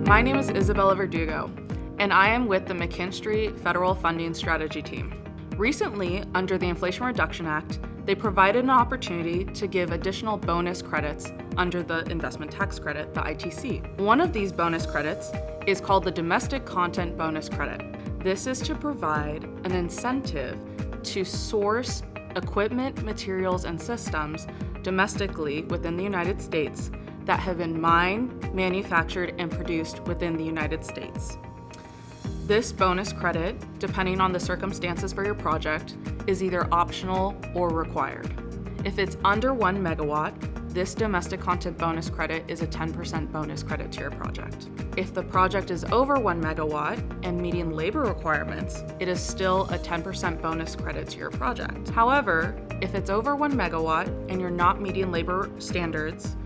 My name is Isabella Verdugo, and I am with the McKinstry Federal Funding Strategy Team. Recently, under the Inflation Reduction Act, they provided an opportunity to give additional bonus credits under the investment tax credit, the ITC. One of these bonus credits is called the Domestic Content Bonus Credit. This is to provide an incentive to source equipment, materials, and systems domestically within the United States that have been mined, manufactured, and produced within the United States. This bonus credit, depending on the circumstances for your project, is either optional or required. If it's under 1 megawatt, this domestic content bonus credit is a 10% bonus credit to your project. If the project is over 1 megawatt and meeting labor requirements, it is still a 10% bonus credit to your project. However, if it's over 1 megawatt and you're not meeting labor standards,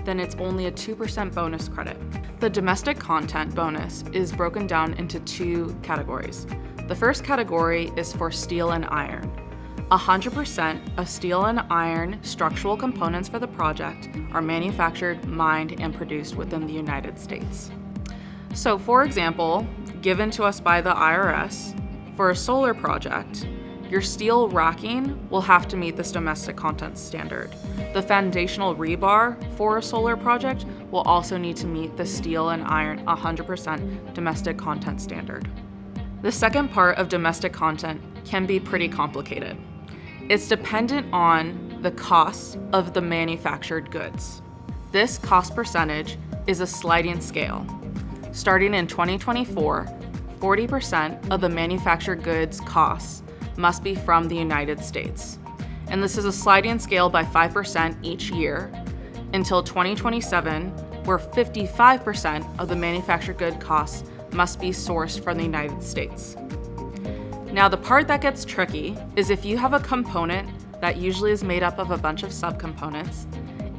then it's only a 2% bonus credit. The domestic content bonus is broken down into two categories. The first category is for steel and iron. 100% of steel and iron structural components for the project are manufactured, mined, and produced within the United States. So, for example, given to us by the IRS, for a solar project, your steel racking will have to meet this domestic content standard. The foundational rebar for a solar project will also need to meet the steel and iron 100% domestic content standard. The second part of domestic content can be pretty complicated. It's dependent on the cost of the manufactured goods. This cost percentage is a sliding scale. Starting in 2024, 40% of the manufactured goods costs must be from the United States. And this is a sliding scale by 5% each year until 2027, where 55% of the manufactured good costs must be sourced from the United States. Now, the part that gets tricky is if you have a component that usually is made up of a bunch of subcomponents.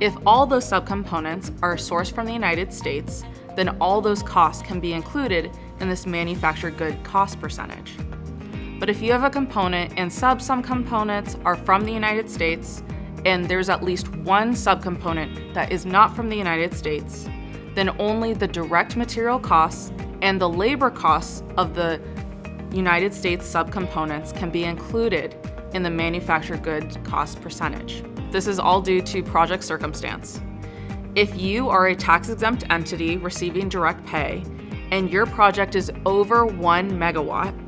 If all those subcomponents are sourced from the United States, then all those costs can be included in this manufactured good cost percentage. But if you have a component and subcomponents are from the United States, and there's at least one subcomponent that is not from the United States, then only the direct material costs and the labor costs of the United States subcomponents can be included in the manufactured goods cost percentage. This is all due to project circumstance. If you are a tax-exempt entity receiving direct pay and your project is over 1 megawatt,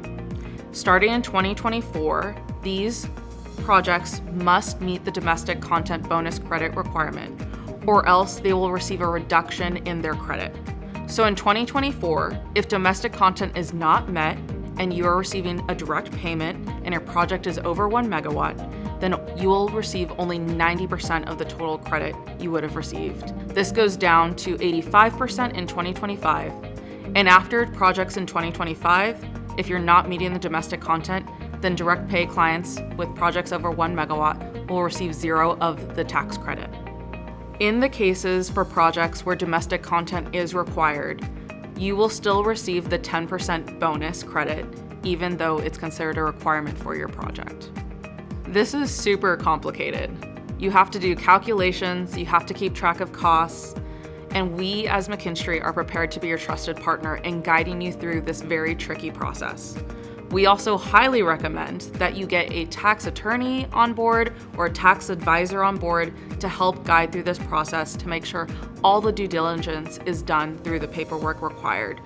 starting in 2024, these projects must meet the domestic content bonus credit requirement, or else they will receive a reduction in their credit. So in 2024, if domestic content is not met and you are receiving a direct payment and your project is over 1 megawatt, then you will receive only 90% of the total credit you would have received. This goes down to 85% in 2025. And after projects in 2025, if you're not meeting the domestic content, then direct pay clients with projects over 1 megawatt will receive 0 of the tax credit. In the cases for projects where domestic content is required, you will still receive the 10% bonus credit, even though it's considered a requirement for your project. This is super complicated. You have to do calculations, you have to keep track of costs, and we as McKinstry are prepared to be your trusted partner in guiding you through this very tricky process. We also highly recommend that you get a tax attorney on board or a tax advisor on board to help guide through this process to make sure all the due diligence is done through the paperwork required